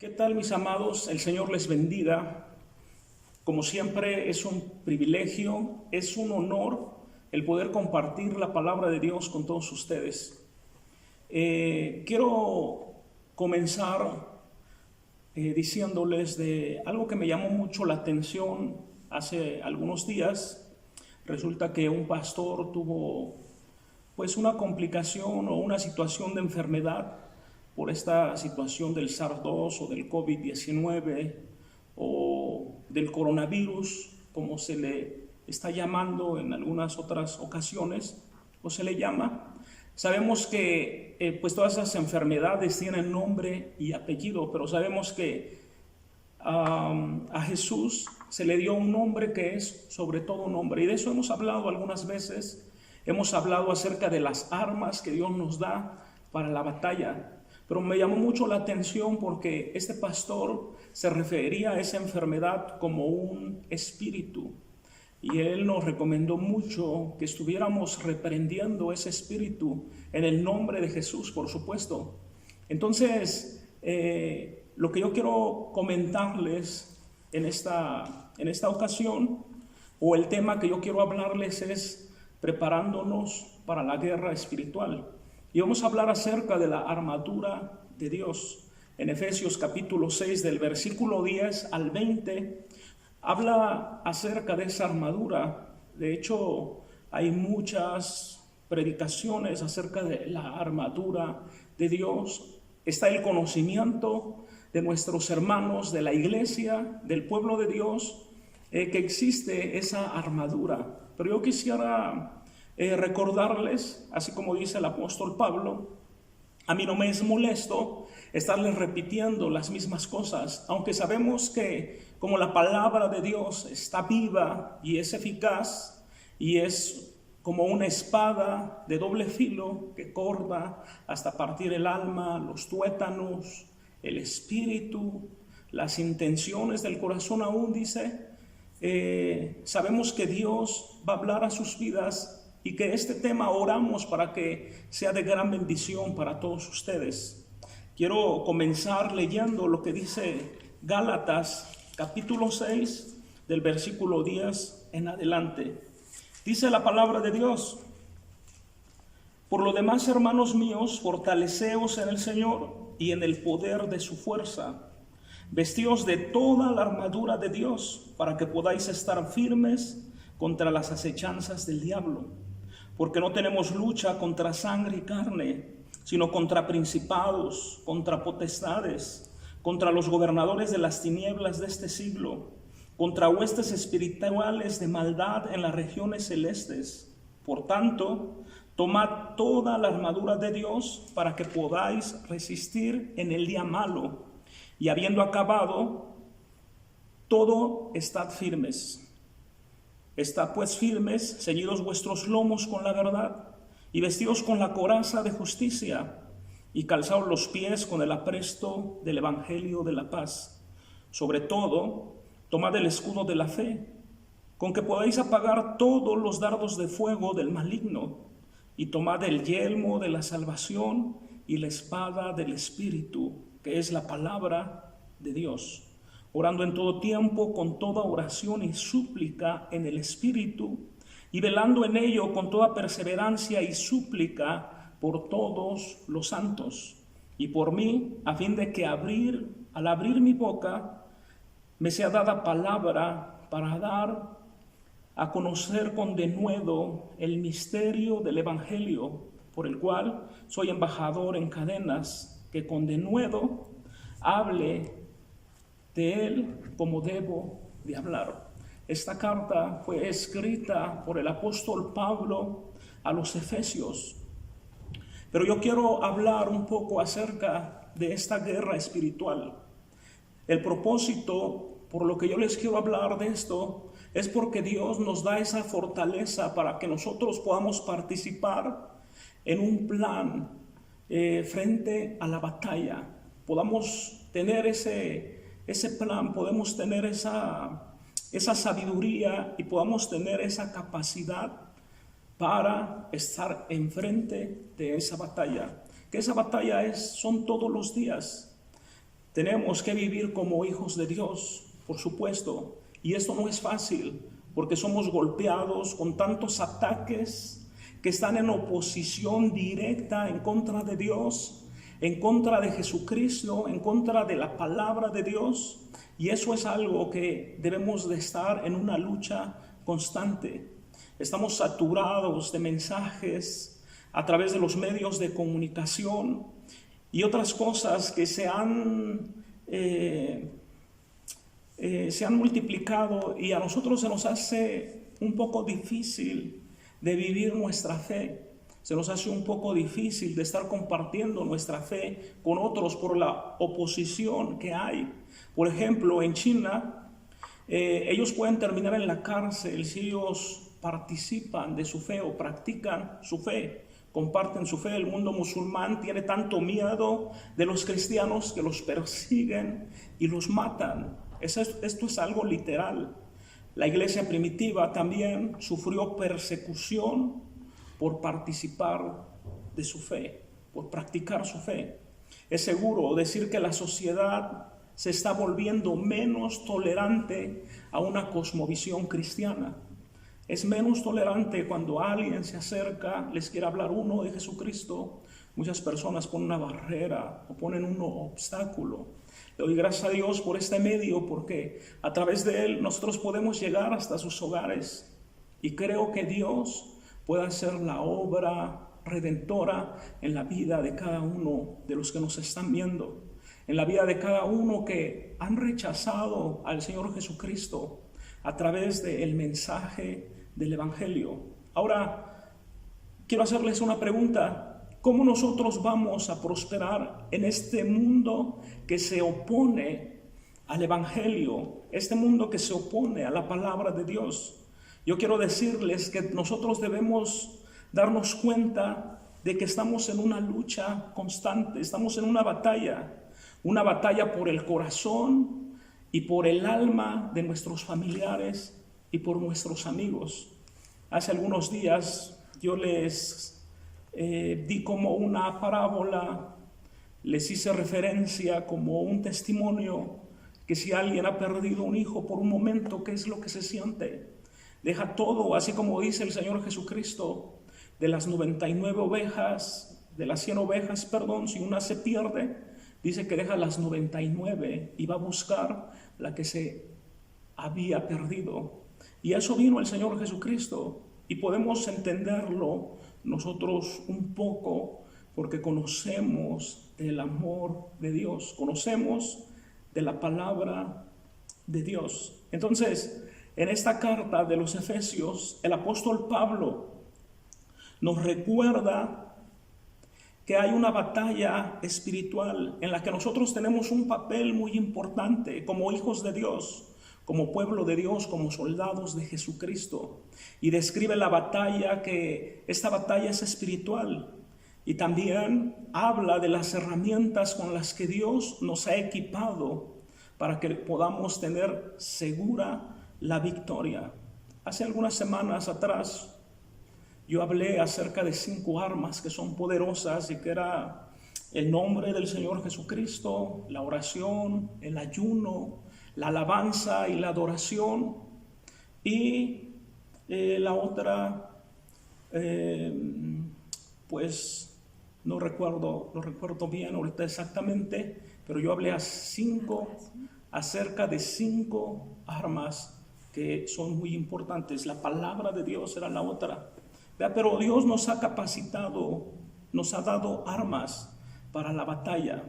¿Qué tal, mis amados? El Señor les bendiga. Como siempre, es un privilegio, es un honor el poder compartir la palabra de Dios con todos ustedes. Quiero comenzar diciéndoles de algo que me llamó mucho la atención hace algunos días. Resulta que un pastor tuvo pues una complicación o una situación de enfermedad por esta situación del SARS-2 o del COVID-19 o del coronavirus, como se le está llamando en algunas otras ocasiones, o se le llama. Sabemos que pues todas esas enfermedades tienen nombre y apellido, pero sabemos que a Jesús se le dio un nombre que es sobre todo nombre, y de eso hemos hablado algunas veces. Hemos hablado acerca de las armas que Dios nos da para la batalla, pero me llamó mucho la atención porque este pastor se refería a esa enfermedad como un espíritu, y él nos recomendó mucho que estuviéramos reprendiendo ese espíritu en el nombre de Jesús, por supuesto. Entonces, lo que yo quiero comentarles en esta ocasión, o el tema que yo quiero hablarles, es preparándonos para la guerra espiritual. Y vamos a hablar acerca de la armadura de Dios. En Efesios capítulo 6, del versículo 10 al 20, habla acerca de esa armadura. De hecho, hay muchas predicaciones acerca de la armadura de Dios. Está el conocimiento de nuestros hermanos de la iglesia, del pueblo de Dios, que existe esa armadura. Pero yo quisiera recordarles, así como dice el apóstol Pablo, a mí no me es molesto estarles repitiendo las mismas cosas, aunque sabemos que como la palabra de Dios está viva y es eficaz y es como una espada de doble filo que corta hasta partir el alma, los tuétanos, el espíritu, las intenciones del corazón, aún dice, sabemos que Dios va a hablar a sus vidas, y que este tema oramos para que sea de gran bendición para todos ustedes. Quiero comenzar leyendo lo que dice Gálatas capítulo 6, del versículo 10 en adelante. Dice la palabra de Dios: por lo demás, hermanos míos, fortaleceos en el Señor y en el poder de su fuerza. Vestíos de toda la armadura de Dios, para que podáis estar firmes contra las acechanzas del diablo. Porque no tenemos lucha contra sangre y carne, sino contra principados, contra potestades, contra los gobernadores de las tinieblas de este siglo, contra huestes espirituales de maldad en las regiones celestes. Por tanto, tomad toda la armadura de Dios para que podáis resistir en el día malo, y habiendo acabado todo, estad firmes. Estad pues firmes, ceñidos vuestros lomos con la verdad, y vestidos con la coraza de justicia, y calzaos los pies con el apresto del evangelio de la paz. Sobre todo, tomad el escudo de la fe, con que podáis apagar todos los dardos de fuego del maligno, y tomad el yelmo de la salvación y la espada del Espíritu, que es la palabra de Dios, orando en todo tiempo con toda oración y súplica en el Espíritu, y velando en ello con toda perseverancia y súplica por todos los santos, y por mí, a fin de que al abrir mi boca me sea dada palabra para dar a conocer con denuedo el misterio del Evangelio, por el cual soy embajador en cadenas, que con denuedo hable de él como debo de hablar. Esta carta fue escrita por el apóstol Pablo a los Efesios. Pero yo quiero hablar un poco acerca de esta guerra espiritual. El propósito, por lo que yo les quiero hablar de esto, es porque Dios nos da esa fortaleza para que nosotros podamos participar en un plan frente a la batalla. Podamos tener ese plan, podemos tener esa sabiduría y podamos tener esa capacidad para estar enfrente de esa batalla. Que esa batalla son todos los días. Tenemos que vivir como hijos de Dios, por supuesto, y esto no es fácil, porque somos golpeados con tantos ataques que están en oposición directa en contra de Dios, en contra de Jesucristo, en contra de la palabra de Dios, y eso es algo que debemos de estar en una lucha constante. Estamos saturados de mensajes a través de los medios de comunicación y otras cosas que se han multiplicado, y a nosotros se nos hace un poco difícil de vivir nuestra fe. Se nos hace un poco difícil de estar compartiendo nuestra fe con otros por la oposición que hay. Por ejemplo, en China, ellos pueden terminar en la cárcel si ellos participan de su fe o practican su fe, comparten su fe. El mundo musulmán tiene tanto miedo de los cristianos que los persiguen y los matan. Esto es algo literal. La iglesia primitiva también sufrió persecución por participar de su fe, por practicar su fe. Es seguro decir que la sociedad se está volviendo menos tolerante a una cosmovisión cristiana. Es menos tolerante cuando alguien se acerca, les quiere hablar uno de Jesucristo. Muchas personas ponen una barrera o ponen un obstáculo. Le doy gracias a Dios por este medio, porque a través de él nosotros podemos llegar hasta sus hogares. Y creo que Dios puede hacer la obra redentora en la vida de cada uno de los que nos están viendo, en la vida de cada uno que han rechazado al Señor Jesucristo a través del mensaje del Evangelio. Ahora, quiero hacerles una pregunta. ¿Cómo nosotros vamos a prosperar en este mundo que se opone al Evangelio, este mundo que se opone a la palabra de Dios? Yo quiero decirles que nosotros debemos darnos cuenta de que estamos en una lucha constante, estamos en una batalla por el corazón y por el alma de nuestros familiares y por nuestros amigos. Hace algunos días yo les di como una parábola, les hice referencia como un testimonio, que si alguien ha perdido un hijo por un momento, ¿qué es lo que se siente? Deja todo, así como dice el Señor Jesucristo, de las 99 ovejas, de las 100 ovejas, si una se pierde, dice que deja las 99 y va a buscar la que se había perdido. Y a eso vino el Señor Jesucristo, y podemos entenderlo nosotros un poco porque conocemos del amor de Dios, conocemos de la palabra de Dios. Entonces, en esta carta de los Efesios, el apóstol Pablo nos recuerda que hay una batalla espiritual en la que nosotros tenemos un papel muy importante como hijos de Dios, como pueblo de Dios, como soldados de Jesucristo. Y describe la batalla, que esta batalla es espiritual. Y también habla de las herramientas con las que Dios nos ha equipado para que podamos tener segura la victoria. Hace algunas semanas atrás yo hablé acerca de 5 armas que son poderosas, y que era el nombre del Señor Jesucristo, la oración, el ayuno, la alabanza y la adoración. Y la otra, pues no recuerdo bien ahorita exactamente, pero yo hablé acerca de 5 armas que son muy importantes. La palabra de Dios era la otra. Pero Dios nos ha capacitado, nos ha dado armas para la batalla.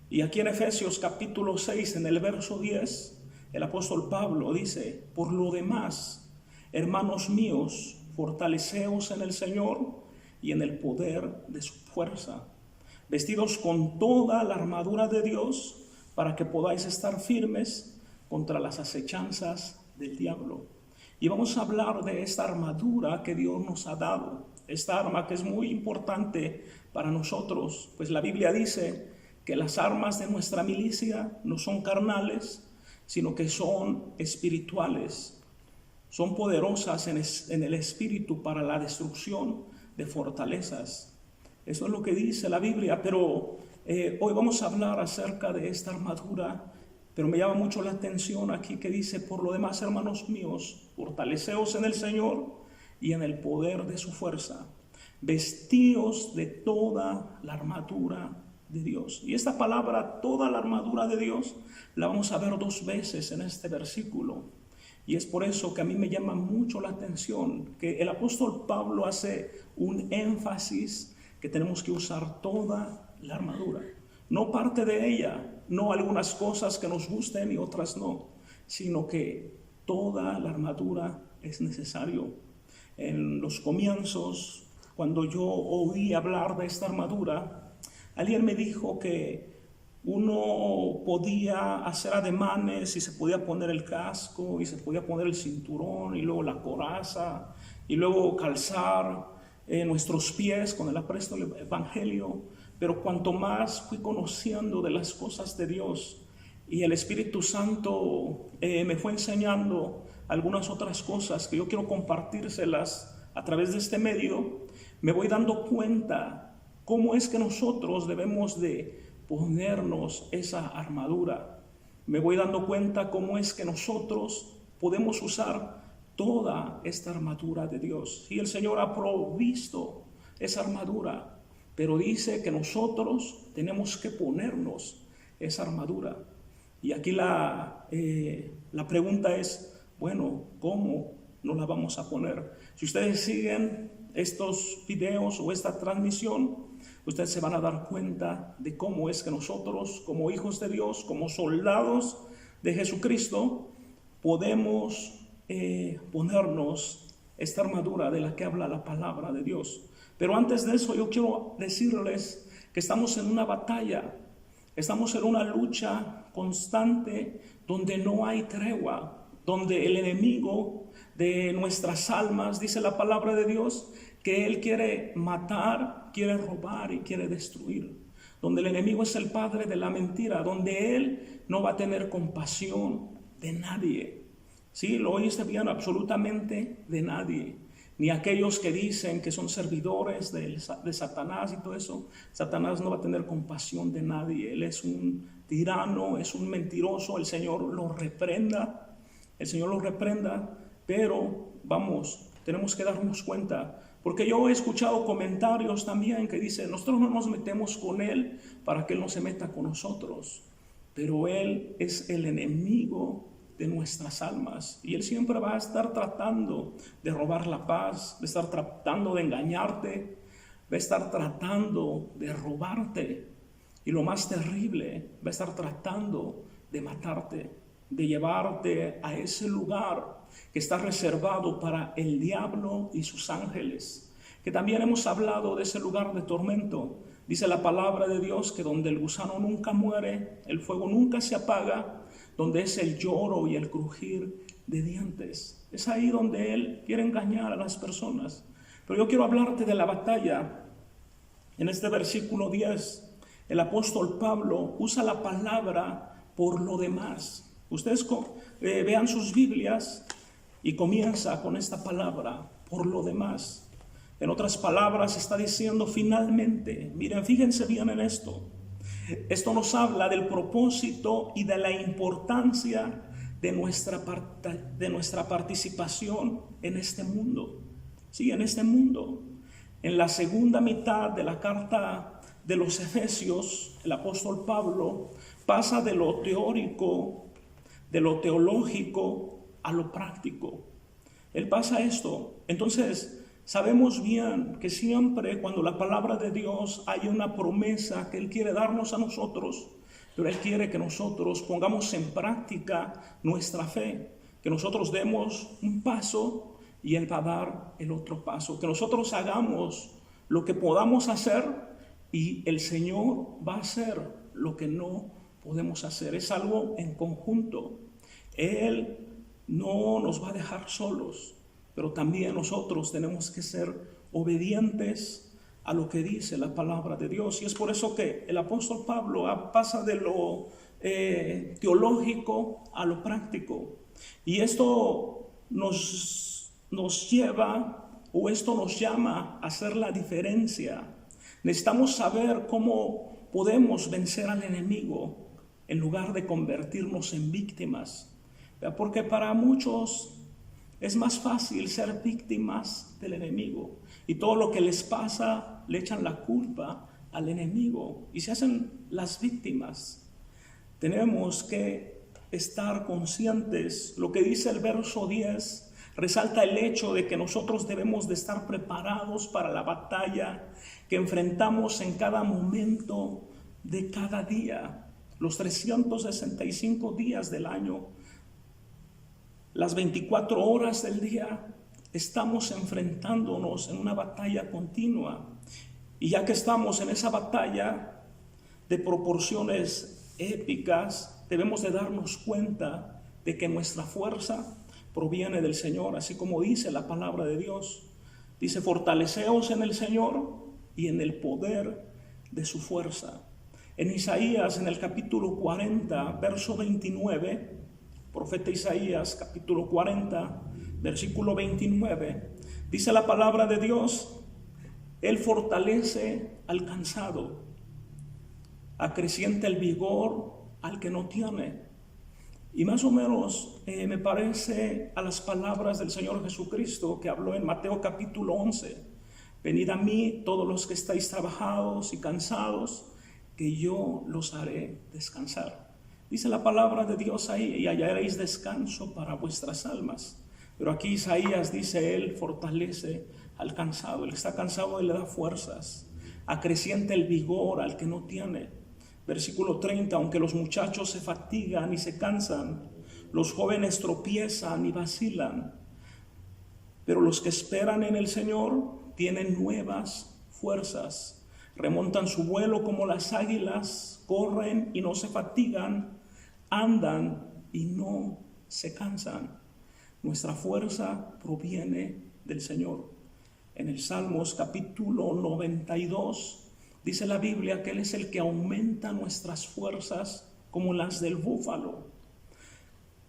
Y aquí en Efesios capítulo 6, en el verso 10, el apóstol Pablo dice: por lo demás, hermanos míos, fortaleceos en el Señor y en el poder de su fuerza, vestidos con toda la armadura de Dios, para que podáis estar firmes contra las acechanzas del diablo. Y vamos a hablar de esta armadura que Dios nos ha dado, esta arma que es muy importante para nosotros, pues la Biblia dice que las armas de nuestra milicia no son carnales, sino que son espirituales, son poderosas en el espíritu para la destrucción de fortalezas. Eso es lo que dice la Biblia. Pero Hoy vamos a hablar acerca de esta armadura, pero me llama mucho la atención aquí que dice: por lo demás, hermanos míos, fortaleceos en el Señor y en el poder de su fuerza. Vestíos de toda la armadura de Dios. Y esta palabra, toda la armadura de Dios, la vamos a ver 2 veces en este versículo. Y es por eso que a mí me llama mucho la atención que el apóstol Pablo hace un énfasis que tenemos que usar toda la armadura. No parte de ella, no algunas cosas que nos gusten y otras no, sino que toda la armadura es necesario. En los comienzos, cuando yo oí hablar de esta armadura, alguien me dijo que uno podía hacer ademanes y se podía poner el casco y se podía poner el cinturón y luego la coraza y luego calzar nuestros pies con el apresto del evangelio. Pero cuanto más fui conociendo de las cosas de Dios y el Espíritu Santo me fue enseñando algunas otras cosas que yo quiero compartírselas a través de este medio, me voy dando cuenta cómo es que nosotros debemos de ponernos esa armadura. Me voy dando cuenta cómo es que nosotros podemos usar toda esta armadura de Dios. Y el Señor ha provisto esa armadura, pero dice que nosotros tenemos que ponernos esa armadura. Y aquí la pregunta es, bueno, ¿cómo nos la vamos a poner? Si ustedes siguen estos videos o esta transmisión, ustedes se van a dar cuenta de cómo es que nosotros, como hijos de Dios, como soldados de Jesucristo, podemos ponernos esta armadura de la que habla la palabra de Dios. Pero antes de eso, yo quiero decirles que estamos en una batalla, estamos en una lucha constante donde no hay tregua, donde el enemigo de nuestras almas, dice la palabra de Dios, que él quiere matar, quiere robar y quiere destruir. Donde el enemigo es el padre de la mentira, donde él no va a tener compasión de nadie. Sí, lo oíste bien, absolutamente de nadie. Ni aquellos que dicen que son servidores de Satanás y todo eso. Satanás no va a tener compasión de nadie. Él es un tirano, es un mentiroso. El Señor lo reprenda. El Señor lo reprenda. Pero vamos, tenemos que darnos cuenta. Porque yo he escuchado comentarios también que dicen: nosotros no nos metemos con él para que él no se meta con nosotros. Pero él es el enemigo de nuestras almas. Y él siempre va a estar tratando de robar la paz, de estar tratando de engañarte, va a estar tratando de robarte. Y lo más terrible, va a estar tratando de matarte, de llevarte a ese lugar que está reservado para el diablo y sus ángeles. Que también hemos hablado de ese lugar de tormento. Dice la palabra de Dios que donde el gusano nunca muere, el fuego nunca se apaga, donde es el lloro y el crujir de dientes. Es ahí donde él quiere engañar a las personas. Pero yo quiero hablarte de la batalla. En este versículo 10, el apóstol Pablo usa la palabra por lo demás. Ustedes vean sus Biblias y comienza con esta palabra, por lo demás. En otras palabras está diciendo finalmente. Miren, fíjense bien en esto. Esto nos habla del propósito y de la importancia de nuestra participación en este mundo. Sí, en este mundo. En la segunda mitad de la carta de los Efesios, el apóstol Pablo pasa de lo teórico, de lo teológico a lo práctico. Él pasa esto. Entonces, sabemos bien que siempre cuando la palabra de Dios hay una promesa que Él quiere darnos a nosotros, pero Él quiere que nosotros pongamos en práctica nuestra fe, que nosotros demos un paso y Él va a dar el otro paso, que nosotros hagamos lo que podamos hacer y el Señor va a hacer lo que no podemos hacer. Es algo en conjunto. Él no nos va a dejar solos, pero también nosotros tenemos que ser obedientes a lo que dice la palabra de Dios. Y es por eso que el apóstol Pablo pasa de lo teológico a lo práctico. Y esto nos lleva, o esto nos llama a hacer la diferencia. Necesitamos saber cómo podemos vencer al enemigo en lugar de convertirnos en víctimas. Porque para muchos es más fácil ser víctimas del enemigo, y todo lo que les pasa le echan la culpa al enemigo y se hacen las víctimas. Tenemos que estar conscientes. Lo que dice el verso 10 resalta el hecho de que nosotros debemos de estar preparados para la batalla que enfrentamos en cada momento de cada día, los 365 días del año, las 24 horas del día. Estamos enfrentándonos en una batalla continua, y ya que estamos en esa batalla de proporciones épicas, debemos de darnos cuenta de que nuestra fuerza proviene del Señor, así como dice la palabra de Dios. Dice: fortaleceos en el Señor y en el poder de su fuerza. En Isaías, en el capítulo 40, verso 29, profeta Isaías, capítulo 40, versículo 29, dice la palabra de Dios: Él fortalece al cansado, acrecienta el vigor al que no tiene. Y más o menos me parece a las palabras del Señor Jesucristo que habló en Mateo capítulo 11: venid a mí todos los que estáis trabajados y cansados, que yo los haré descansar. Dice la palabra de Dios ahí: y hallaréis descanso para vuestras almas. Pero aquí Isaías dice: Él fortalece al cansado. Él está cansado y le da fuerzas. Acrecienta el vigor al que no tiene. Versículo 30: aunque los muchachos se fatigan y se cansan, los jóvenes tropiezan y vacilan, pero los que esperan en el Señor tienen nuevas fuerzas. Remontan su vuelo como las águilas, corren y no se fatigan, andan y no se cansan. Nuestra fuerza proviene del Señor. En el Salmos capítulo 92 dice la Biblia que Él es el que aumenta nuestras fuerzas como las del búfalo.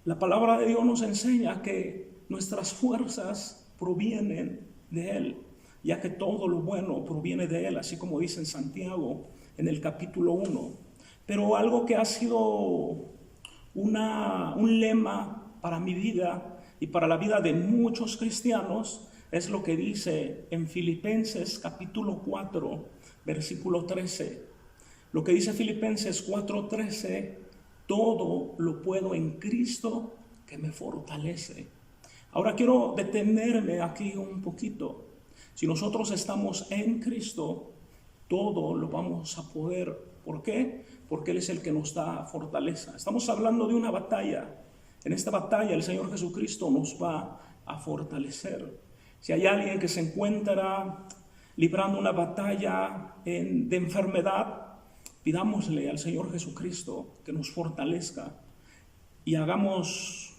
La palabra de Dios nos enseña que nuestras fuerzas provienen de Él, ya que todo lo bueno proviene de Él, así como dice en Santiago en el capítulo 1. Pero algo que ha sido un lema para mi vida y para la vida de muchos cristianos es lo que dice en Filipenses capítulo 4, versículo 13. Lo que dice Filipenses 4:13: todo lo puedo en Cristo que me fortalece. Ahora quiero detenerme aquí un poquito. Si nosotros estamos en Cristo, todo lo vamos a poder. ¿Por qué? Porque Él es el que nos da fortaleza. Estamos hablando de una batalla. En esta batalla el Señor Jesucristo nos va a fortalecer. Si hay alguien que se encuentra librando una batalla de enfermedad, pidámosle al Señor Jesucristo que nos fortalezca y hagamos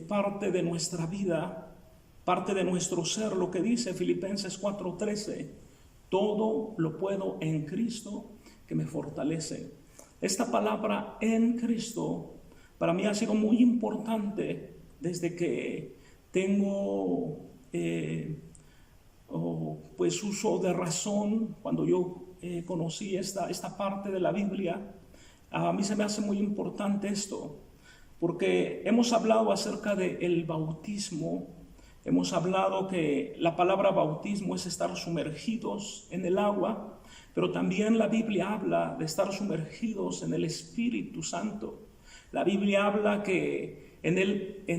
parte de nuestra vida, parte de nuestro ser, lo que dice Filipenses 4:13: todo lo puedo en Cristo que me fortalece. Esta palabra en Cristo para mí ha sido muy importante desde que tengo pues uso de razón. Cuando yo conocí esta parte de la Biblia, a mí se me hace muy importante esto, porque hemos hablado acerca del bautismo. Hemos hablado que la palabra bautismo es estar sumergidos en el agua, pero también la Biblia habla de estar sumergidos en el Espíritu Santo. La Biblia habla que en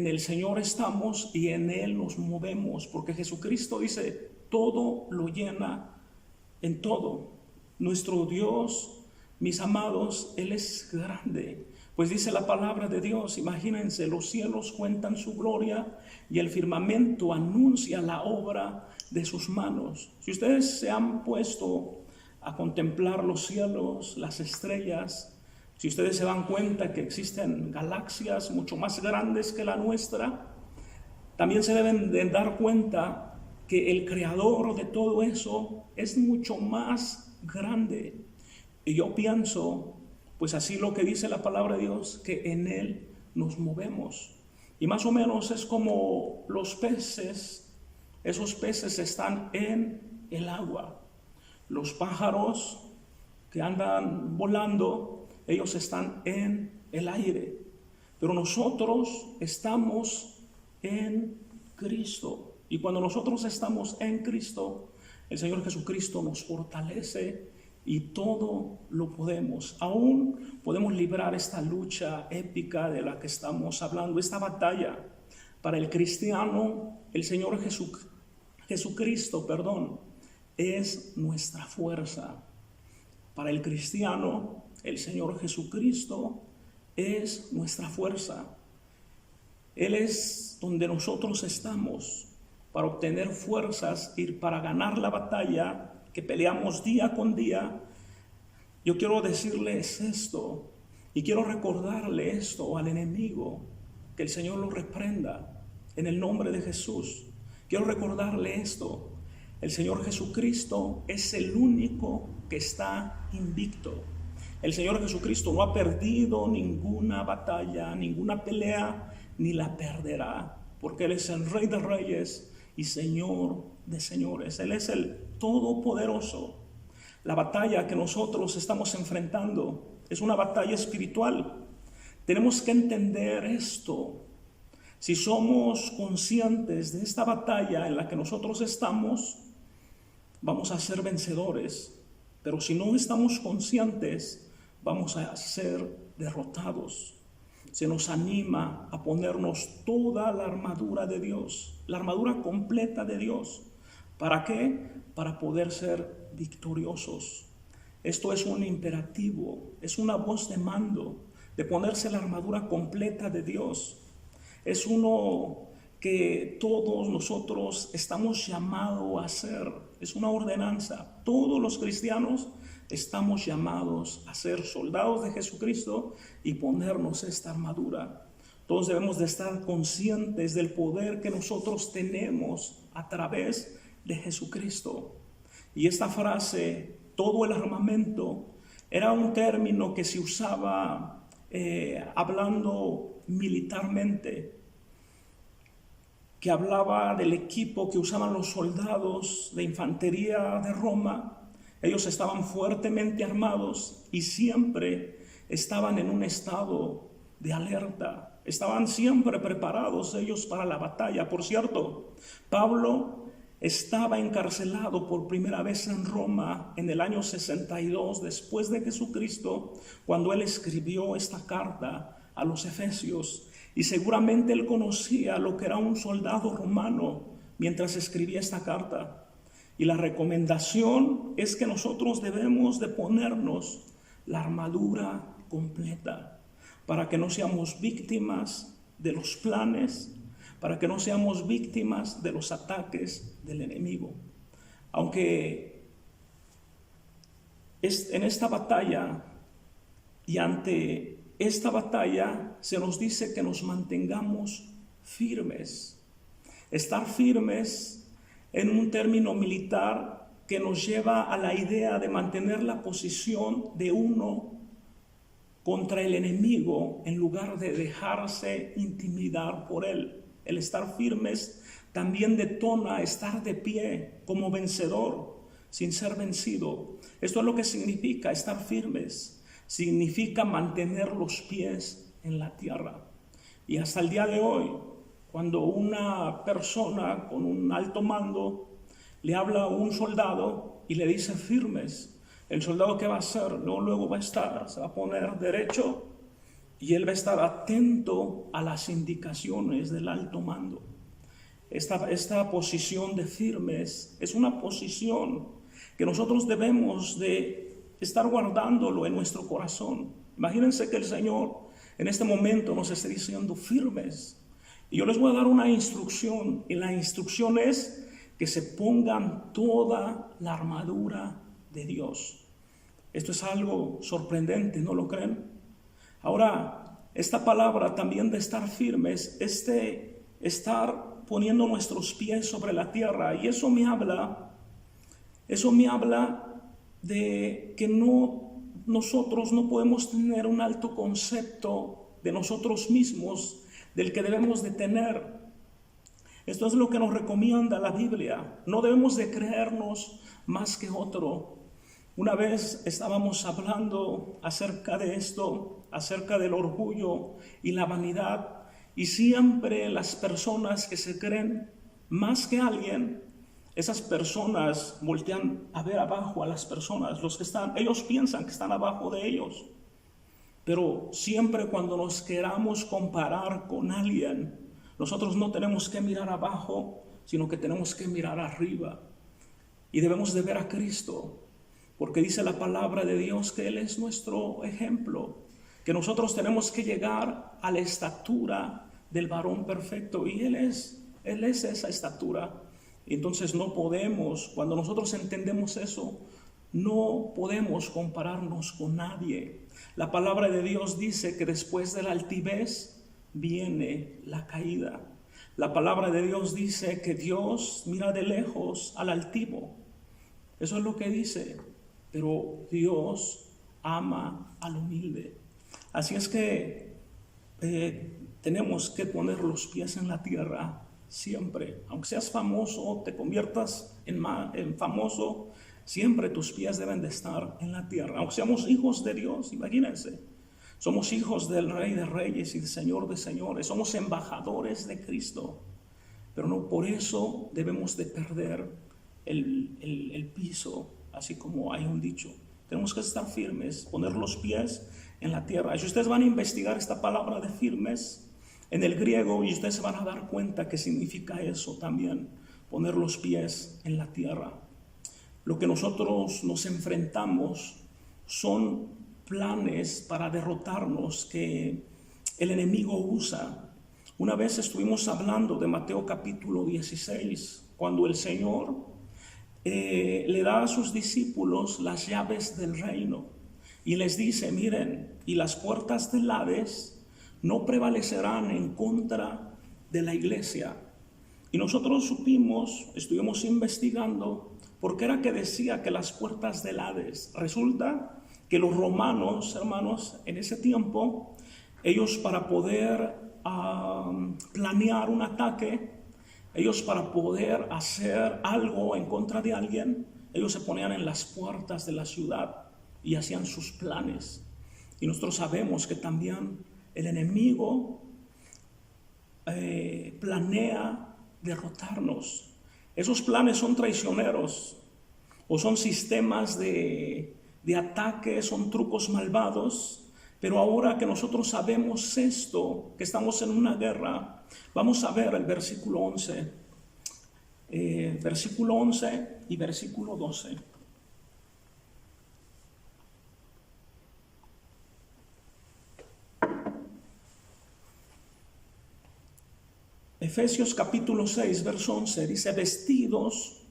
el Señor estamos y en Él nos movemos, porque Jesucristo dice: todo lo llena en todo. Nuestro Dios, mis amados, Él es grande. Pues dice la palabra de Dios, imagínense, los cielos cuentan su gloria y el firmamento anuncia la obra de sus manos. Si ustedes se han puesto a contemplar los cielos, las estrellas, si ustedes se dan cuenta que existen galaxias mucho más grandes que la nuestra, también se deben de dar cuenta que el creador de todo eso es mucho más grande. Y yo pienso, pues así lo que dice la palabra de Dios, que en Él nos movemos. Y más o menos es como los peces. Esos peces están en el agua. Los pájaros que andan volando, ellos están en el aire. Pero nosotros estamos en Cristo. Y cuando nosotros estamos en Cristo, el Señor Jesucristo nos fortalece y todo lo podemos. Aún podemos librar esta lucha épica de la que estamos hablando, esta batalla. Para el cristiano, el Señor Jesucristo, es nuestra fuerza. Para el cristiano, el Señor Jesucristo es nuestra fuerza. Él es donde nosotros estamos para obtener fuerzas y para ganar la batalla que peleamos día con día. Yo quiero decirles esto y quiero recordarle esto al enemigo, que el Señor lo reprenda en el nombre de Jesús. Quiero recordarle esto: el Señor Jesucristo es el único que está invicto. El Señor Jesucristo no ha perdido ninguna batalla, ninguna pelea, ni la perderá, porque Él es el Rey de Reyes y Señor de señores. Él es el Todopoderoso. La batalla que nosotros estamos enfrentando es una batalla espiritual. Tenemos que entender esto. Si somos conscientes de esta batalla en la que nosotros estamos, vamos a ser vencedores. Pero si no estamos conscientes, vamos a ser derrotados. Se nos anima a ponernos toda la armadura de Dios, la armadura completa de Dios. ¿Para qué? Para poder ser victoriosos. Esto es un imperativo, es una voz de mando, de ponerse la armadura completa de Dios. Es uno que todos nosotros estamos llamados a hacer, es una ordenanza. Todos los cristianos estamos llamados a ser soldados de Jesucristo y ponernos esta armadura. Todos debemos de estar conscientes del poder que nosotros tenemos a través de Jesucristo. Y esta frase, todo el armamento, era un término que se usaba hablando militarmente, que hablaba del equipo que usaban los soldados de infantería de Roma. Ellos estaban fuertemente armados y siempre estaban en un estado de alerta. Estaban siempre preparados ellos para la batalla. Por cierto, Pablo estaba encarcelado por primera vez en Roma en el año 62 después de Jesucristo, cuando él escribió esta carta a los Efesios. Y seguramente él conocía lo que era un soldado romano mientras escribía esta carta. Y la recomendación es que nosotros debemos de ponernos la armadura completa para que no seamos víctimas de los planes, para que no seamos víctimas de los ataques del enemigo. Aunque en esta batalla y ante esta batalla se nos dice que nos mantengamos firmes. Estar firmes en un término militar que nos lleva a la idea de mantener la posición de uno contra el enemigo en lugar de dejarse intimidar por él. El estar firmes también detona estar de pie como vencedor sin ser vencido. Esto es lo que significa estar firmes. Significa mantener los pies en la tierra. Y hasta el día de hoy, cuando una persona con un alto mando le habla a un soldado y le dice firmes, el soldado ¿qué va a hacer? No, luego se va a poner derecho y él va a estar atento a las indicaciones del alto mando. Esta posición de firmes es una posición que nosotros debemos de estar guardándolo en nuestro corazón. Imagínense que el Señor en este momento nos esté diciendo firmes. Y yo les voy a dar una instrucción, y la instrucción es que se pongan toda la armadura de Dios. Esto es algo sorprendente, ¿no lo creen? Ahora, esta palabra también de estar firmes, estar poniendo nuestros pies sobre la tierra, y eso me habla de que nosotros no podemos tener un alto concepto de nosotros mismos, del que debemos de tener. Esto es lo que nos recomienda la Biblia. No debemos de creernos más que otro. Una vez estábamos hablando acerca de esto, acerca del orgullo y la vanidad, y siempre las personas que se creen más que alguien, esas personas voltean a ver abajo a las personas, los que están, ellos piensan que están abajo de ellos. Pero siempre cuando nos queramos comparar con alguien, nosotros no tenemos que mirar abajo, sino que tenemos que mirar arriba. Y debemos de ver a Cristo, porque dice la palabra de Dios que Él es nuestro ejemplo, que nosotros tenemos que llegar a la estatura del varón perfecto, y Él es esa estatura. Entonces no podemos, cuando nosotros entendemos eso, no podemos compararnos con nadie. La palabra de Dios dice que después de la altivez viene la caída. La palabra de Dios dice que Dios mira de lejos al altivo. Eso es lo que dice. Pero Dios ama al humilde. Así es que tenemos que poner los pies en la tierra siempre. Aunque seas famoso, te conviertas en famoso, siempre tus pies deben de estar en la tierra. Aunque seamos hijos de Dios, imagínense. Somos hijos del Rey de Reyes y del Señor de Señores. Somos embajadores de Cristo. Pero no por eso debemos de perder el piso, así como hay un dicho. Tenemos que estar firmes, poner los pies en la tierra. Y si ustedes van a investigar esta palabra de firmes en el griego, y ustedes se van a dar cuenta que significa eso también, poner los pies en la tierra. Lo que nosotros nos enfrentamos son planes para derrotarnos que el enemigo usa. Una vez estuvimos hablando de Mateo capítulo 16, cuando el Señor le da a sus discípulos las llaves del reino y les dice: miren, y las puertas del Hades no prevalecerán en contra de la iglesia. Y nosotros supimos, estuvimos investigando, por qué era que decía que las puertas del Hades. Resulta que los romanos, hermanos, en ese tiempo, ellos para poder planear un ataque, ellos para poder hacer algo en contra de alguien, ellos se ponían en las puertas de la ciudad y hacían sus planes. Y nosotros sabemos que también el enemigo planea derrotarnos. Esos planes son traicioneros o son sistemas de ataque, son trucos malvados. Pero ahora que nosotros sabemos esto, que estamos en una guerra, vamos a ver el versículo 11. Versículo 11 y versículo 12. Efesios capítulo 6, verso 11 dice: vestidos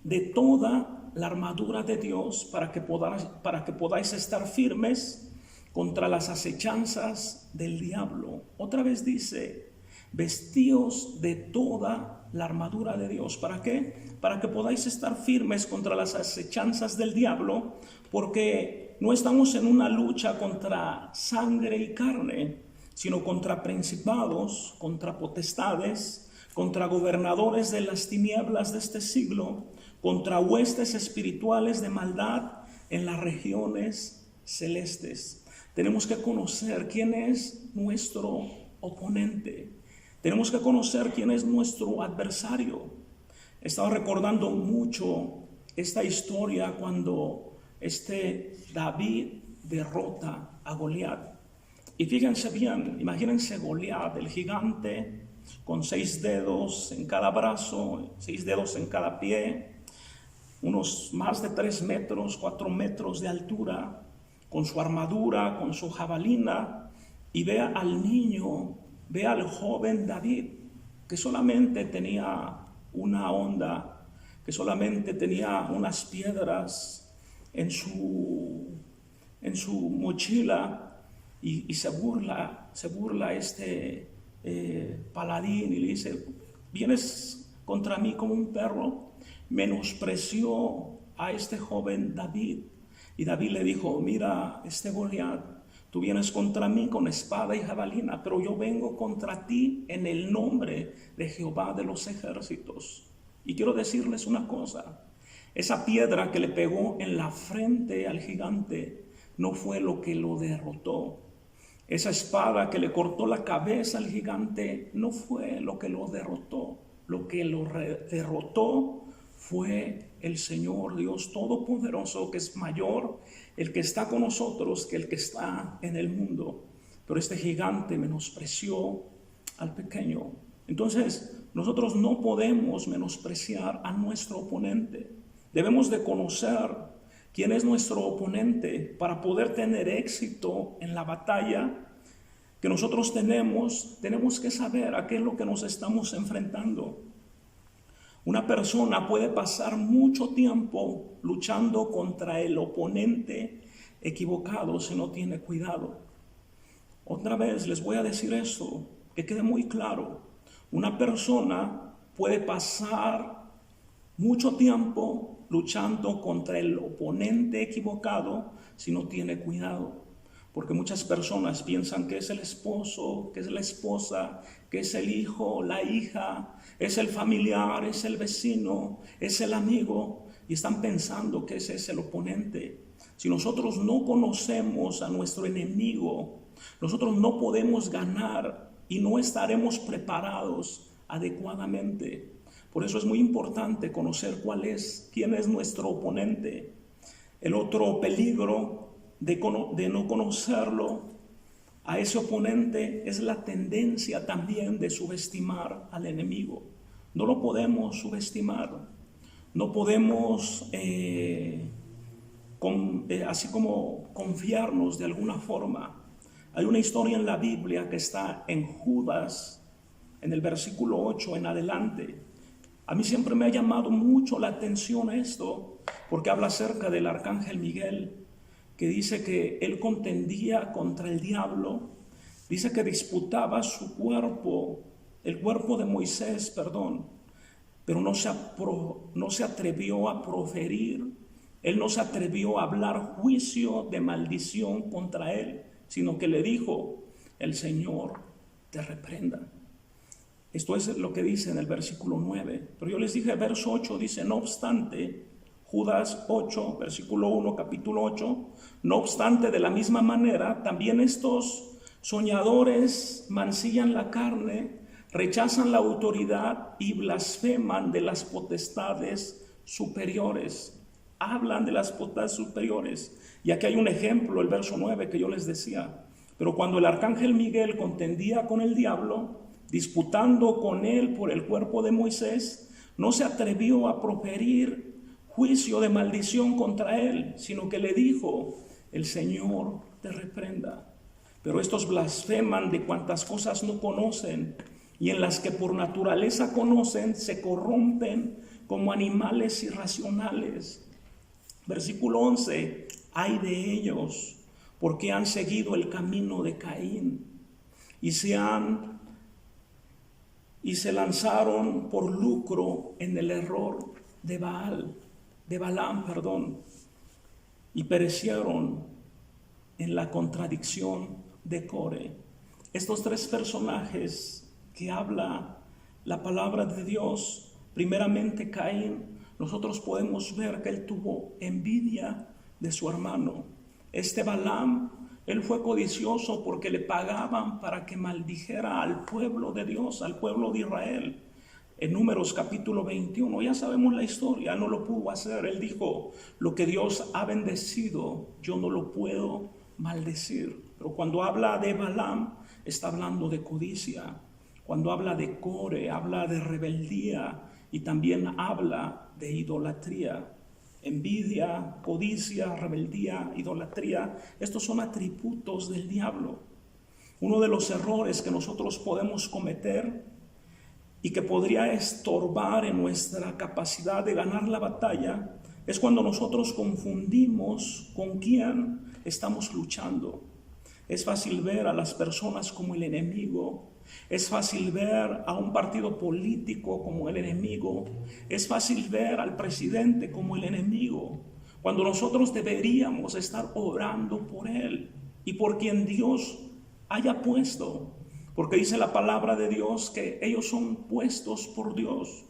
de toda la armadura de Dios para que podáis estar firmes contra las acechanzas del diablo. Otra vez dice: vestíos de toda la armadura de Dios. ¿Para qué? Para que podáis estar firmes contra las acechanzas del diablo, porque no estamos en una lucha contra sangre y carne, sino contra principados, contra potestades, contra gobernadores de las tinieblas de este siglo, contra huestes espirituales de maldad en las regiones celestes. Tenemos que conocer quién es nuestro oponente. Tenemos que conocer quién es nuestro adversario. Estaba recordando mucho esta historia cuando David derrota a Goliat. Y fíjense bien, imagínense Goliat, el gigante, con 6 dedos en cada brazo, 6 dedos en cada pie, unos más de 3 metros, 4 metros de altura, con su armadura, con su jabalina, y vea al niño, vea al joven David, que solamente tenía una honda, que solamente tenía unas piedras en su mochila, y se burla paladín y le dice: vienes contra mí como un perro. Menospreció a este joven David. Y David le dijo: mira, Goliat, tú vienes contra mí con espada y jabalina, pero yo vengo contra ti en el nombre de Jehová de los ejércitos. Y quiero decirles una cosa: Esa piedra que le pegó en la frente al gigante no fue lo que lo derrotó. Esa espada que le cortó la cabeza al gigante no fue lo que lo derrotó. Lo que lo derrotó fue el Señor Dios Todopoderoso, que es mayor el que está con nosotros que el que está en el mundo. Pero este gigante menospreció al pequeño. Entonces, nosotros no podemos menospreciar a nuestro oponente. Debemos de conocer quién es nuestro oponente para poder tener éxito en la batalla que nosotros tenemos. Tenemos que saber a qué es lo que nos estamos enfrentando. Una persona puede pasar mucho tiempo luchando contra el oponente equivocado si no tiene cuidado. Otra vez les voy a decir esto, que quede muy claro. Una persona puede pasar mucho tiempo luchando contra el oponente equivocado si no tiene cuidado. Porque muchas personas piensan que es el esposo, que es la esposa, que es el hijo, la hija, es el familiar, es el vecino, es el amigo, y están pensando que ese es el oponente. Si nosotros no conocemos a nuestro enemigo, nosotros no podemos ganar y no estaremos preparados adecuadamente. Por eso es muy importante conocer quién es nuestro oponente. El otro peligro de no conocerlo a ese oponente es la tendencia también de subestimar al enemigo. No lo podemos subestimar. No podemos así como confiarnos de alguna forma. Hay una historia en la Biblia que está en Judas, en el versículo 8 en adelante. A mí siempre me ha llamado mucho la atención esto, porque habla acerca del arcángel Miguel, que dice que él contendía contra el diablo. Dice que disputaba su cuerpo, el cuerpo de Moisés, pero no se atrevió a proferir, él no se atrevió a hablar juicio de maldición contra él, sino que le dijo: el Señor te reprenda. Esto es lo que dice en el versículo 9. Pero yo les dije, verso 8 dice: no obstante, Judas 8, versículo 1, capítulo 8, no obstante, de la misma manera, también estos soñadores mancillan la carne, rechazan la autoridad y blasfeman de las potestades superiores. Hablan de las potestades superiores. Y aquí hay un ejemplo, el verso 9 que yo les decía. Pero cuando el arcángel Miguel contendía con el diablo, disputando con él por el cuerpo de Moisés, no se atrevió a proferir juicio de maldición contra él, sino que le dijo: el Señor te reprenda. Pero estos blasfeman de cuantas cosas no conocen, y en las que por naturaleza conocen, se corrompen como animales irracionales. Versículo 11: ay de ellos, porque han seguido el camino de Caín, y se lanzaron por lucro en el error de Balaam, y perecieron en la contradicción de Core. Estos tres personajes que habla la palabra de Dios, primeramente Caín, nosotros podemos ver que él tuvo envidia de su hermano. Este Balaam, él fue codicioso porque le pagaban para que maldijera al pueblo de Dios, al pueblo de Israel. En Números capítulo 21, ya sabemos la historia, no lo pudo hacer. Él dijo: lo que Dios ha bendecido, yo no lo puedo maldecir. Pero cuando habla de Balaam, está hablando de codicia. Cuando habla de Core, habla de rebeldía y también habla de idolatría. Envidia, codicia, rebeldía, idolatría, estos son atributos del diablo. Uno de los errores que nosotros podemos cometer y que podría estorbar en nuestra capacidad de ganar la batalla es cuando nosotros confundimos con quién estamos luchando. Es fácil ver a las personas como el enemigo. Es fácil ver a un partido político como el enemigo. Es fácil ver al presidente como el enemigo, cuando nosotros deberíamos estar orando por él y por quien Dios haya puesto. Porque dice la palabra de Dios que ellos son puestos por Dios.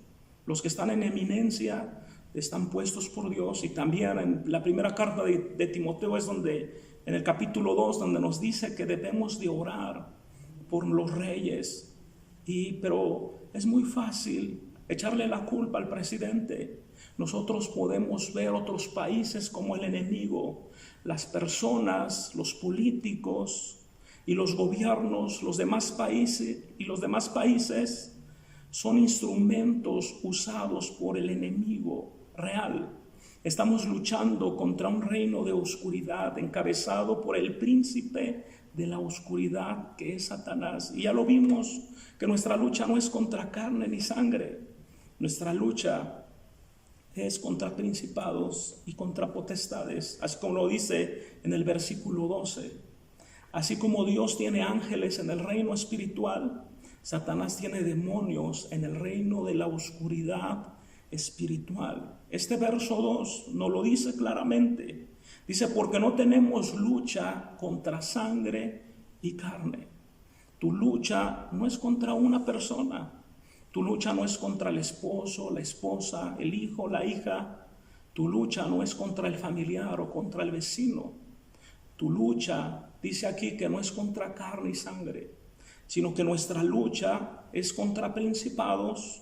Los que están en eminencia están puestos por Dios. Y también en la primera carta de Timoteo es donde, en el capítulo 2, donde nos dice que debemos de orar por los reyes. Pero es muy fácil echarle la culpa al presidente. Nosotros podemos ver otros países como el enemigo, las personas, los políticos y los gobiernos, los demás países son instrumentos usados por el enemigo real. Estamos luchando contra un reino de oscuridad encabezado por el príncipe de la oscuridad, que es Satanás. Y ya lo vimos, que nuestra lucha no es contra carne ni sangre. Nuestra lucha es contra principados y contra potestades, así como lo dice en el versículo 12. Así como Dios tiene ángeles en el reino espiritual, Satanás tiene demonios en el reino de la oscuridad espiritual. Este verso 2 nos lo dice claramente. Dice, porque no tenemos lucha contra sangre y carne. Tu lucha no es contra una persona. Tu lucha no es contra el esposo, la esposa, el hijo, la hija. Tu lucha no es contra el familiar o contra el vecino. Tu lucha, dice aquí, que no es contra carne y sangre, sino que nuestra lucha es contra principados.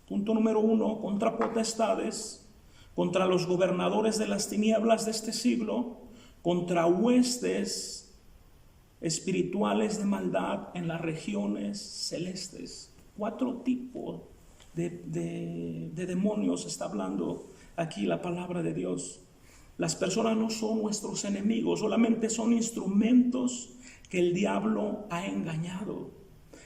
Punto número 1, contra potestades, contra los gobernadores de las tinieblas de este siglo, contra huestes espirituales de maldad en las regiones celestes. 4 tipos de demonios está hablando aquí la palabra de Dios. Las personas no son nuestros enemigos, solamente son instrumentos que el diablo ha engañado.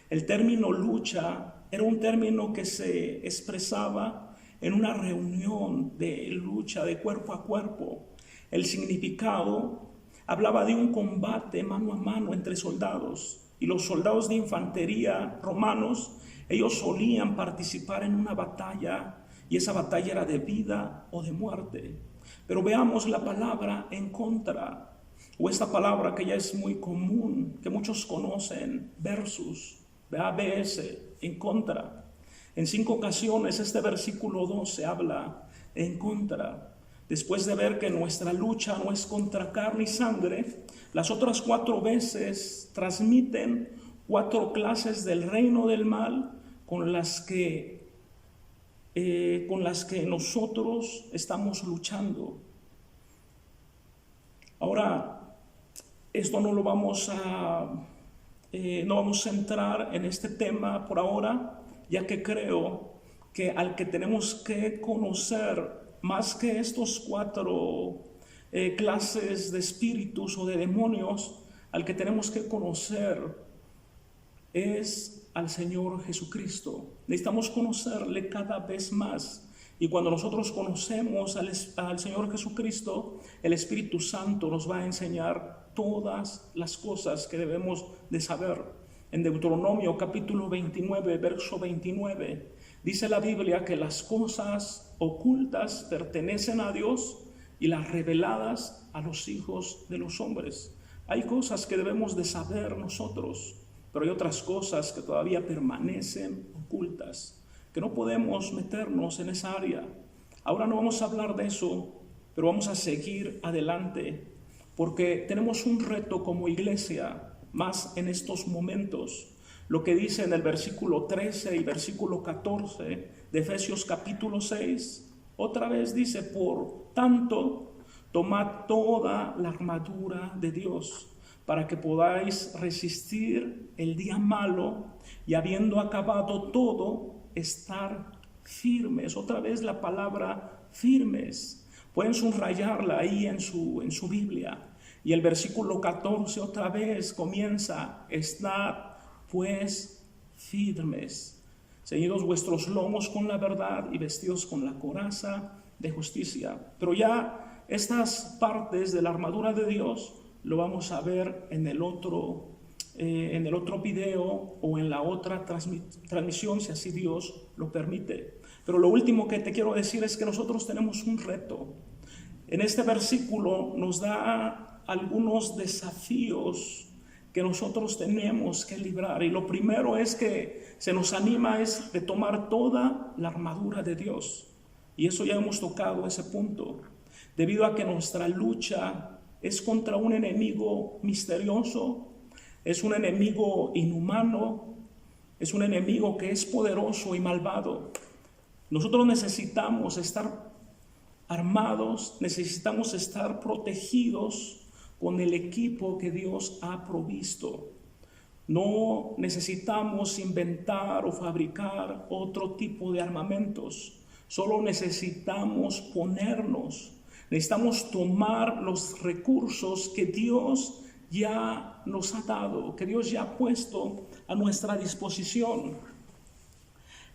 El término lucha era un término que se expresaba en una reunión de lucha de cuerpo a cuerpo. El significado hablaba de un combate mano a mano entre soldados, y los soldados de infantería romanos, ellos solían participar en una batalla, y esa batalla era de vida o de muerte. Pero veamos la palabra en contra, o esta palabra que ya es muy común, que muchos conocen, versus, ABS, en contra. En 5 ocasiones este versículo 12 habla en contra. Después de ver que nuestra lucha no es contra carne y sangre, las otras 4 veces transmiten 4 clases del reino del mal con las que nosotros estamos luchando. Ahora, esto no vamos a entrar en este tema por ahora, ya que creo que al que tenemos que conocer más que estos 4 clases de espíritus o de demonios, al que tenemos que conocer es al Señor Jesucristo. Necesitamos conocerle cada vez más. Y cuando nosotros conocemos al Señor Jesucristo, el Espíritu Santo nos va a enseñar todas las cosas que debemos de saber. En Deuteronomio capítulo 29, verso 29, dice la Biblia que las cosas ocultas pertenecen a Dios y las reveladas a los hijos de los hombres. Hay cosas que debemos de saber nosotros, pero hay otras cosas que todavía permanecen ocultas, que no podemos meternos en esa área. Ahora no vamos a hablar de eso, pero vamos a seguir adelante, porque tenemos un reto como iglesia, más en estos momentos. Lo que dice en el versículo 13 y versículo 14 de Efesios capítulo 6, otra vez dice, por tanto, tomad toda la armadura de Dios, para que podáis resistir el día malo, y habiendo acabado todo, estar firmes. Otra vez la palabra firmes. Pueden subrayarla ahí en su Biblia. Y el versículo 14 otra vez comienza, estad pues firmes, ceñidos vuestros lomos con la verdad y vestidos con la coraza de justicia. Pero ya estas partes de la armadura de Dios lo vamos a ver en el otro video o en la otra transmisión, si así Dios lo permite. Pero lo último que te quiero decir es que nosotros tenemos un reto. En este versículo nos da algunos desafíos que nosotros tenemos que librar. Y lo primero es que se nos anima es de tomar toda la armadura de Dios. Y eso ya hemos tocado ese punto. Debido a que nuestra lucha es contra un enemigo misterioso, es un enemigo inhumano, es un enemigo que es poderoso y malvado. Nosotros necesitamos estar armados, necesitamos estar protegidos con el equipo que Dios ha provisto. No necesitamos inventar o fabricar otro tipo de armamentos. Solo necesitamos necesitamos tomar los recursos que Dios ya nos ha dado, que Dios ya ha puesto a nuestra disposición.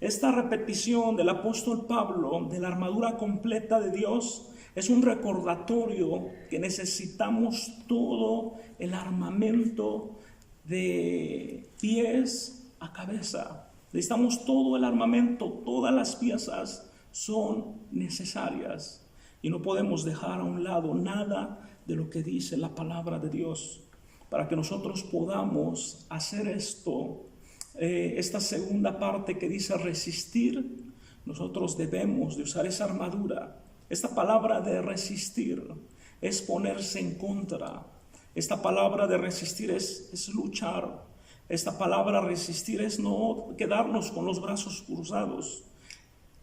Esta repetición del apóstol Pablo de la armadura completa de Dios es un recordatorio que necesitamos todo el armamento de pies a cabeza. Necesitamos todo el armamento, todas las piezas son necesarias y no podemos dejar a un lado nada de lo que dice la palabra de Dios. Para que nosotros podamos hacer esto, esta segunda parte que dice resistir, nosotros debemos de usar esa armadura. Esta palabra de resistir es ponerse en contra. Esta palabra de resistir es luchar. Esta palabra resistir es no quedarnos con los brazos cruzados.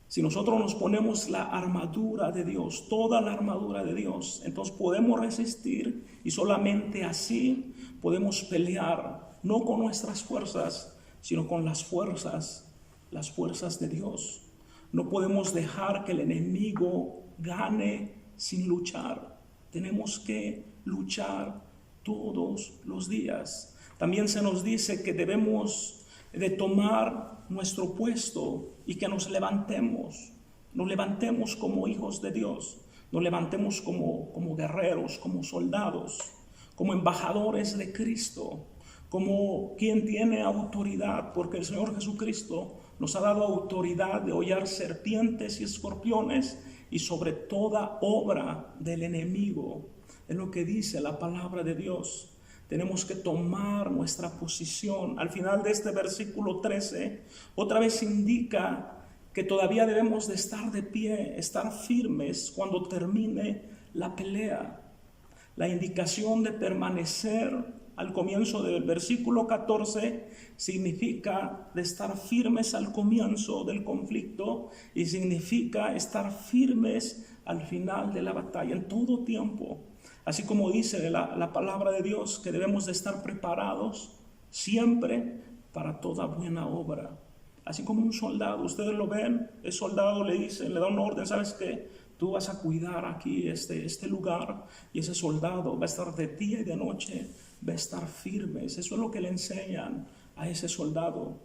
Si nosotros nos ponemos la armadura de Dios, toda la armadura de Dios, entonces podemos resistir y solamente así podemos pelear, no con nuestras fuerzas, sino con las fuerzas de Dios. No podemos dejar que el enemigo gane sin luchar. Tenemos que luchar todos los días. También se nos dice que debemos de tomar nuestro puesto y que nos levantemos como hijos de Dios, nos levantemos como guerreros, como soldados, como embajadores de Cristo, como quien tiene autoridad, porque el Señor Jesucristo nos ha dado autoridad de hollar serpientes y escorpiones y sobre toda obra del enemigo. Es lo que dice la palabra de Dios. Tenemos que tomar nuestra posición. Al final de este versículo 13, otra vez indica que todavía debemos de estar de pie, estar firmes cuando termine la pelea. La indicación de permanecer al comienzo del versículo 14 significa de estar firmes al comienzo del conflicto y significa estar firmes al final de la batalla, en todo tiempo. Así como dice la palabra de Dios que debemos de estar preparados siempre para toda buena obra. Así como un soldado, ustedes lo ven, el soldado le dice, le da una orden, ¿sabes qué? Tú vas a cuidar aquí este lugar y ese soldado va a estar de día y de noche, va a estar firmes. Eso es lo que le enseñan a ese soldado.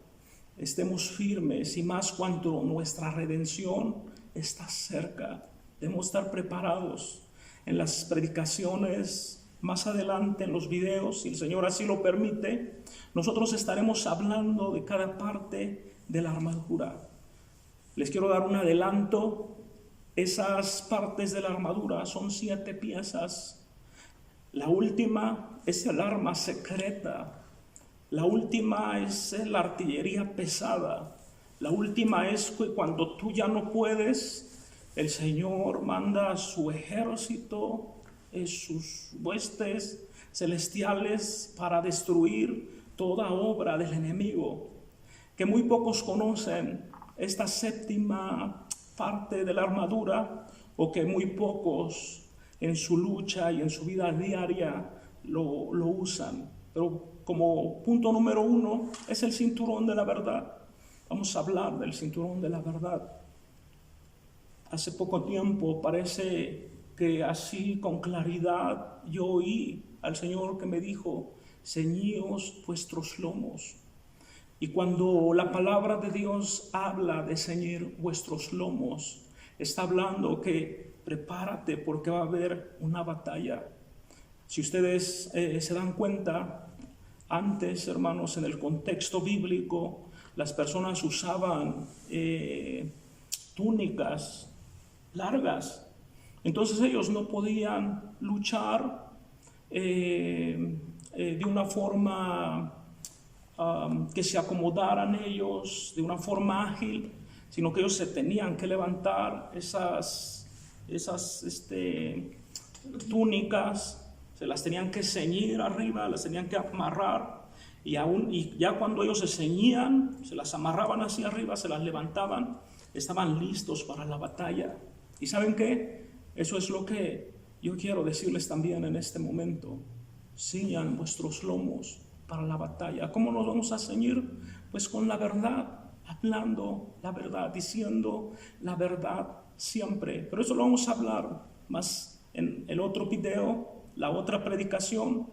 Estemos firmes y más cuando nuestra redención está cerca. Debemos estar preparados. En las predicaciones más adelante, en los videos, si el Señor así lo permite, nosotros estaremos hablando de cada parte de la armadura. Les quiero dar un adelanto. Esas partes de la armadura son 7 piezas. La última es el arma secreta. La última es la artillería pesada. La última es que cuando tú ya no puedes, el Señor manda a su ejército, sus huestes celestiales para destruir toda obra del enemigo. Que muy pocos conocen esta séptima parte de la armadura, o que muy pocos en su lucha y en su vida diaria lo usan. Pero como punto número 1 es el cinturón de la verdad. Vamos a hablar del cinturón de la verdad. Hace poco tiempo parece que así con claridad yo oí al Señor que me dijo, ceñíos vuestros lomos. Y cuando la palabra de Dios habla de ceñir vuestros lomos, está hablando que prepárate porque va a haber una batalla. Si ustedes se dan cuenta, antes, hermanos, en el contexto bíblico, las personas usaban túnicas largas. Entonces ellos no podían luchar de una forma que se acomodaran ellos, de una forma ágil, sino que ellos se tenían que levantar esas túnicas, se las tenían que ceñir arriba, las tenían que amarrar, y ya cuando ellos se ceñían, se las amarraban hacia arriba, se las levantaban, estaban listos para la batalla. ¿Y saben qué? Eso es lo que yo quiero decirles también en este momento. Ciñan vuestros lomos para la batalla. ¿Cómo nos vamos a ceñir? Pues con la verdad, hablando la verdad, diciendo la verdad siempre. Pero eso lo vamos a hablar más en el otro video, la otra predicación.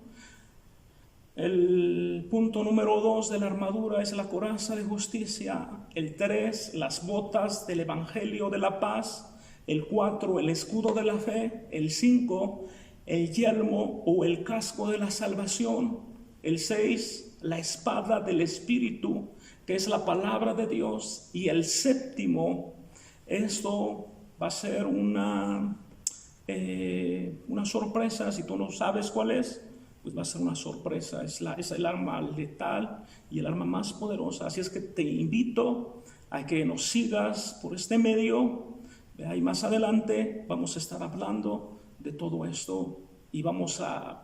El punto número 2 de la armadura es la coraza de justicia. El 3, las botas del evangelio de la paz. El 4, el escudo de la fe. El 5, el yelmo o el casco de la salvación. El 6, la espada del Espíritu, que es la palabra de Dios. Y el 7, esto va a ser una sorpresa. Si tú no sabes cuál es, pues va a ser una sorpresa. Es el arma letal y el arma más poderosa. Así es que te invito a que nos sigas por este medio. Y más adelante vamos a estar hablando de todo esto y vamos a